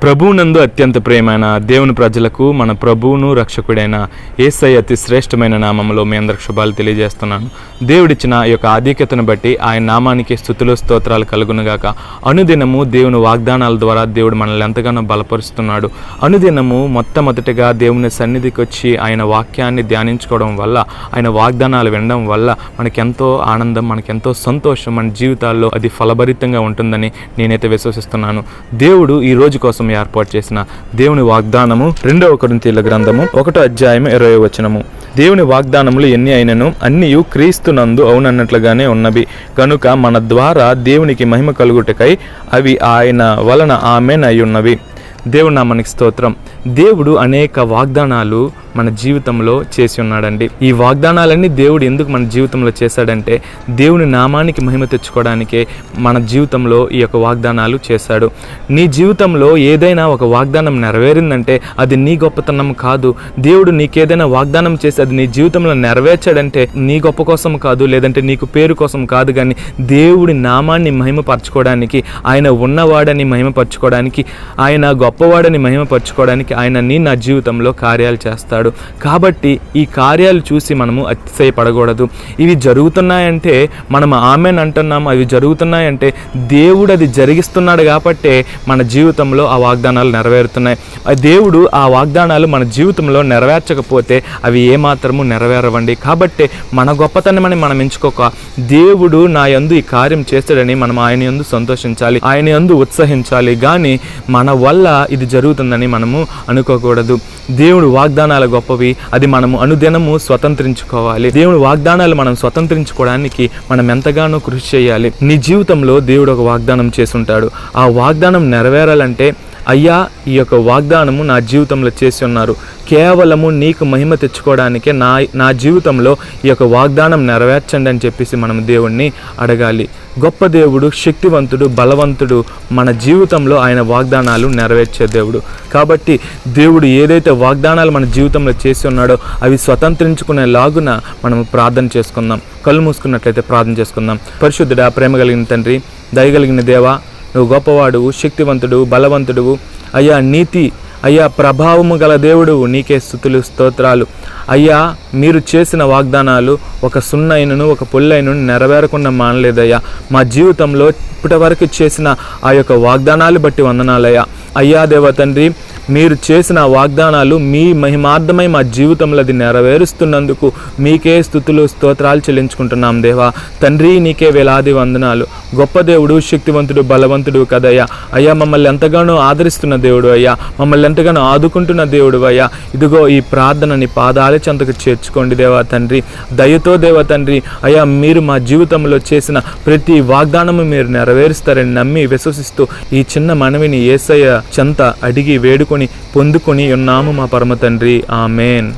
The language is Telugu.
ప్రభువునందు అత్యంత ప్రియమైన దేవుని ప్రజలకు మన ప్రభువును రక్షకుడైన యేసయ్య అతి శ్రేష్టమైన నామంలో మీ అందరికి శుభాలు తెలియజేస్తున్నాను. దేవుడిచ్చిన ఈ యొక్క ఆధిక్యతను బట్టి ఆయన నామానికి స్తుతులు స్తోత్రాలు కలుగునుగాక. అనుదినము దేవుని వాగ్దానాల ద్వారా దేవుడు మనల్ని ఎంతగానో బలపరుస్తున్నాడు. అనుదినము మొట్టమొదటిగా దేవుని సన్నిధికి వచ్చి ఆయన వాక్యాన్ని ధ్యానించుకోవడం వల్ల, ఆయన వాగ్దానాలు వినడం వల్ల మనకెంతో ఆనందం, మనకెంతో సంతోషం, మన జీవితాల్లో అది ఫలభరితంగా ఉంటుందని నేనైతే విశ్వసిస్తున్నాను. దేవుడు ఈ రోజు కోసం ఏర్పాటు చేసిన దేవుని వాగ్దానము 2 కొరింథీయుల గ్రంథము 1వ అధ్యాయం 20వ వచనము. దేవుని వాగ్దానములు ఎన్ని అయినను అన్నియు క్రీస్తునందు అవునన్నట్లుగానే ఉన్నవి కనుక మన ద్వారా దేవునికి మహిమ కలుగుటకై అవి ఆయన వలన ఆమేన్ అయ్యున్నవి. దేవుని నామానికి స్తోత్రం. దేవుడు అనేక వాగ్దానాలు మన జీవితంలో చేసి ఉన్నాడండి. ఈ వాగ్దానాలన్నీ దేవుడు ఎందుకు మన జీవితంలో చేశాడంటే దేవుని నామానికి మహిమ తెచ్చుకోవడానికే మన జీవితంలో ఈ యొక్క వాగ్దానాలు చేశాడు. నీ జీవితంలో ఏదైనా ఒక వాగ్దానం నెరవేరిందంటే అది నీ గొప్పతనం కాదు. దేవుడు నీకేదైనా వాగ్దానం చేసి అది నీ జీవితంలో నెరవేర్చాడంటే నీ గొప్ప కోసం కాదు, లేదంటే నీకు పేరు కోసం కాదు, కానీ దేవుడి నామాన్ని మహిమపరచుకోవడానికి, ఆయన ఉన్నవాడని మహిమపరచుకోవడానికి, ఆయన గొప్పవాడని మహిమపరచుకోవడానికి ఆయన నా జీవితంలో కార్యాలు చేస్తాడు. కాబట్టి ఈ కార్యాలు చూసి మనము అతిశయపడకూడదు. ఇవి జరుగుతున్నాయంటే మనం ఆమేన్ అంటున్నాము, అవి జరుగుతున్నాయంటే దేవుడు అది జరిగిస్తున్నాడు కాబట్టే మన జీవితంలో ఆ వాగ్దానాలు నెరవేరుతున్నాయి. దేవుడు ఆ వాగ్దానాలు మన జీవితంలో నెరవేర్చకపోతే అవి ఏమాత్రము నెరవేరవండి. కాబట్టి మన గొప్పతనమని మనం ఎంచుకోక, దేవుడు నా యందు ఈ కార్యం చేస్తాడని మనం ఆయన యందు సంతోషించాలి, ఆయన యందు ఉత్సహించాలి. కానీ మన వల్ల ఇది జరుగుతుందని మనము అనుకోకూడదు. దేవుడు వాగ్దానాలు గొప్పవి, అది మనము అనుదినము స్వతంత్రించుకోవాలి. దేవుడి వాగ్దానాలు మనం స్వతంత్రించుకోవడానికి మనం ఎంతగానో కృషి చేయాలి. నీ జీవితంలో దేవుడు ఒక వాగ్దానం చేసుంటాడు. ఆ వాగ్దానం నెరవేరాలంటే, అయ్యా ఈ యొక్క వాగ్దానము నా జీవితంలో చేసి ఉన్నారు, కేవలము నీకు మహిమ తెచ్చుకోవడానికే నా జీవితంలో ఈ యొక్క వాగ్దానం నెరవేర్చండి అని చెప్పేసి మనం దేవుణ్ణి అడగాలి. గొప్ప దేవుడు, శక్తివంతుడు, బలవంతుడు, మన జీవితంలో ఆయన వాగ్దానాలు నెరవేర్చే దేవుడు. కాబట్టి దేవుడు ఏదైతే వాగ్దానాలు మన జీవితంలో చేసి ఉన్నాడో అవి స్వతంత్రించుకునేలాగున మనం ప్రార్థన చేసుకుందాం. కళ్ళు మూసుకున్నట్లయితే ప్రార్థన చేసుకుందాం. పరిశుద్ధుడా, ప్రేమ కలిగిన తండ్రి, దయగలిగిన దేవా, నువ్వు గొప్పవాడువు, శక్తివంతుడు, బలవంతుడువు, అయ్యా నీతి, అయ్యా ప్రభావము గల దేవుడు, నీకే స్తుతులు స్తోత్రాలు. అయ్యా మీరు చేసిన వాగ్దానాలు ఒక సున్నైనను ఒక పుల్లైనను నెరవేరకుండా మానలేదయ్యా. మా జీవితంలో ఇప్పటి వరకు చేసిన ఆ యొక్క వాగ్దానాలు బట్టి వందనాలయ్యా. అయ్యా దేవ తండ్రి, మీరు చేసిన వాగ్దానాలు మీ మహిమార్థమై మా జీవితంలో అది నెరవేరుస్తున్నందుకు మీకే స్తుతులు స్తోత్రాలు చెల్లించుకుంటున్నాం దేవా. తండ్రి నీకే వేలాది వందనాలు. గొప్ప దేవుడు, శక్తివంతుడు, బలవంతుడు కదయ్యా. అయ్యా మమ్మల్ని ఎంతగానో ఆదరిస్తున్న దేవుడు అయ్యా, మమ్మల్ని ఎంతగానో ఆదుకుంటున్న దేవుడు అయ్యా. ఇదిగో ఈ ప్రార్థనని పాదాల చెంతకు చేర్చుకోండి దేవా తండ్రి. దయతో దేవా తండ్రి, అయ్యా మీరు మా జీవితంలో చేసిన ప్రతి వాగ్దానము మీరు నెరవేరుస్తారని నమ్మి విశ్వసిస్తూ ఈ చిన్న మనవిని యేసయ్య చెంత అడిగి వేడుకొని పొందుకొని ఉన్నాము మా పరమ తండ్రి. ఆమేన్.